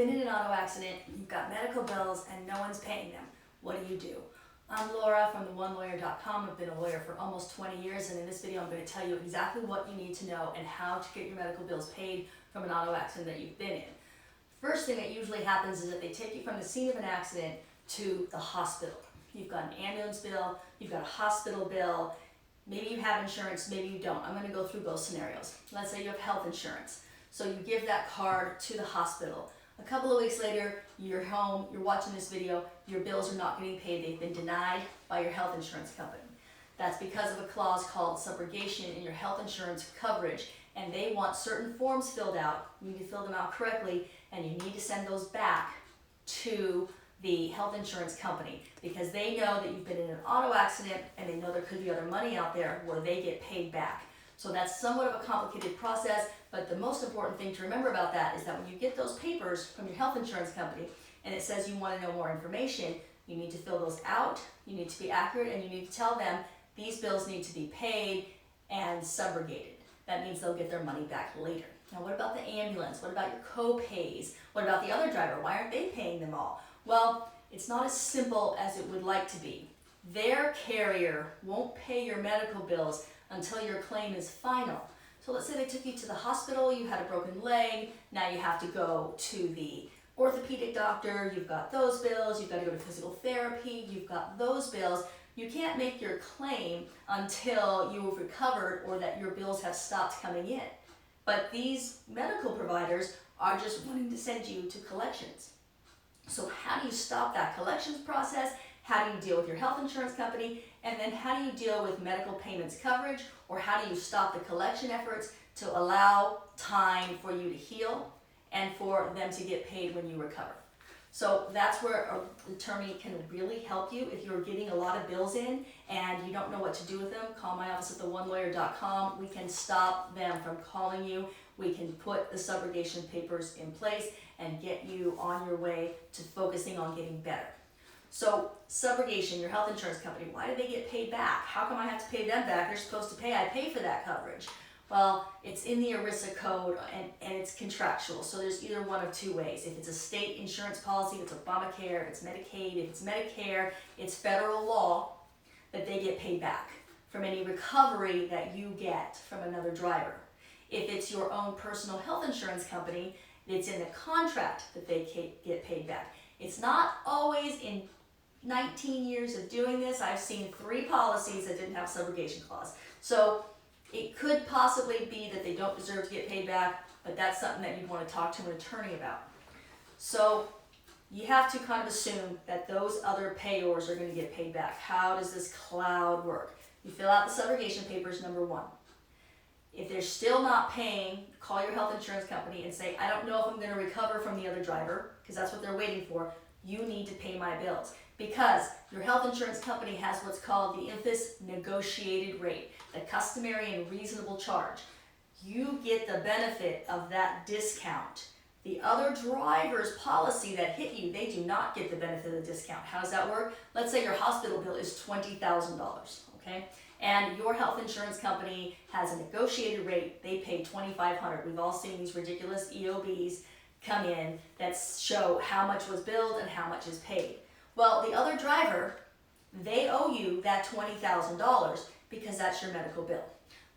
been in an auto accident, you've got medical bills, and no one's paying them. What do? I'm Laura from theonelawyer.com. I've been a lawyer for almost 20 years, and in this video I'm going to tell you exactly what you need to know and how to get your medical bills paid from an auto accident that you've been in. First thing that usually happens is that they take you from the scene of an accident to the hospital. You've got an ambulance bill, you've got a hospital bill, maybe you have insurance, maybe you don't. I'm going to go through both scenarios. Let's say you have health insurance. So you give that card to the hospital. A couple of weeks later, you're home, you're watching this video, your bills are not getting paid. They've been denied by your health insurance company. That's because of a clause called subrogation in your health insurance coverage, and they want certain forms filled out. You need to fill them out correctly, and you need to send those back to the health insurance company because they know that you've been in an auto accident and they know there could be other money out there where they get paid back. So that's somewhat of a complicated process, but the most important thing to remember about that is that when you get those papers from your health insurance company and it says you want to know more information, you need to fill those out, you need to be accurate, and you need to tell them these bills need to be paid and subrogated. That means they'll get their money back later. Now what about the ambulance? What about your co-pays? What about the other driver? Why aren't they paying them all? Well, it's not as simple as it would like to be. Their carrier won't pay your medical bills until your claim is final. So let's say they took you to the hospital, you had a broken leg, now you have to go to the orthopedic doctor, you've got those bills, you've got to go to physical therapy, you've got those bills. You can't make your claim until you've recovered or that your bills have stopped coming in. But these medical providers are just wanting to send you to collections. So how do you stop that collections process? How do you deal with your health insurance company? And then how do you deal with medical payments coverage? Or how do you stop the collection efforts to allow time for you to heal and for them to get paid when you recover? So that's where an attorney can really help you. If you're getting a lot of bills in and you don't know what to do with them, call my office at theonelawyer.com. We can stop them from calling you. We can put the subrogation papers in place and get you on your way to focusing on getting better. So subrogation, your health insurance company, why do they get paid back? How come I have to pay them back? They're supposed to pay. I pay for that coverage. Well, it's in the ERISA code and it's contractual. So there's either one of two ways. If it's a state insurance policy, if it's Obamacare, if it's Medicaid, if it's Medicare, it's federal law that they get paid back from any recovery that you get from another driver. If it's your own personal health insurance company, it's in the contract that they get paid back. It's not always. In 19 years of doing this, I've seen 3 policies that didn't have subrogation clause. So it could possibly be that they don't deserve to get paid back, but that's something that you'd want to talk to an attorney about. So you have to kind of assume that those other payors are going to get paid back. How does this cloud work? You fill out the subrogation papers, number 1. If they're still not paying, call your health insurance company and say, I don't know if I'm going to recover from the other driver, because that's what they're waiting for. You need to pay my bills. Because your health insurance company has what's called the INFIS negotiated rate, the customary and reasonable charge. You get the benefit of that discount. The other driver's policy that hit you, they do not get the benefit of the discount. How does that work? Let's say your hospital bill is $20,000, okay? And your health insurance company has a negotiated rate. They pay $2,500. We've all seen these ridiculous EOBs come in that show how much was billed and how much is paid. Well, the other driver, they owe you that $20,000 because that's your medical bill.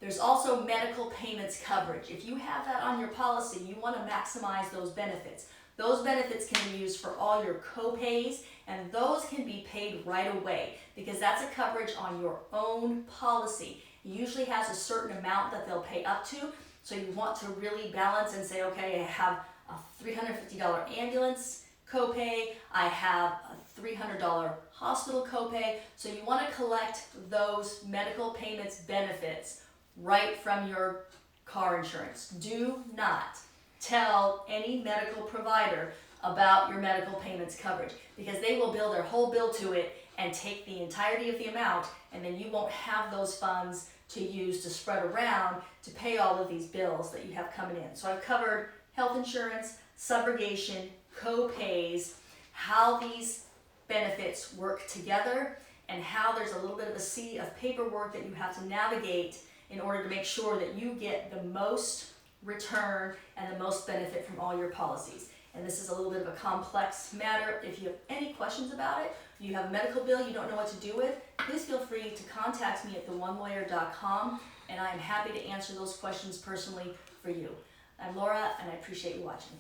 There's also medical payments coverage. If you have that on your policy, you want to maximize those benefits. Those benefits can be used for all your co-pays, and those can be paid right away because that's a coverage on your own policy. It usually has a certain amount that they'll pay up to, so you want to really balance and say, okay, I have a $350 ambulance copay, I have a $300 hospital copay, so you want to collect those medical payments benefits right from your car insurance. Do not tell any medical provider about your medical payments coverage because they will bill their whole bill to it and take the entirety of the amount, and then you won't have those funds to use to spread around to pay all of these bills that you have coming in. So I've covered health insurance, subrogation, co-pays, how these benefits work together, and how there's a little bit of a sea of paperwork that you have to navigate in order to make sure that you get the most return and the most benefit from all your policies. and this is a little bit of a complex matter. If you have any questions about it, if you have a medical bill you don't know what to do with, please feel free to contact me at theonelawyer.com, and I am happy to answer those questions personally for you. I'm Laura, and I appreciate you watching.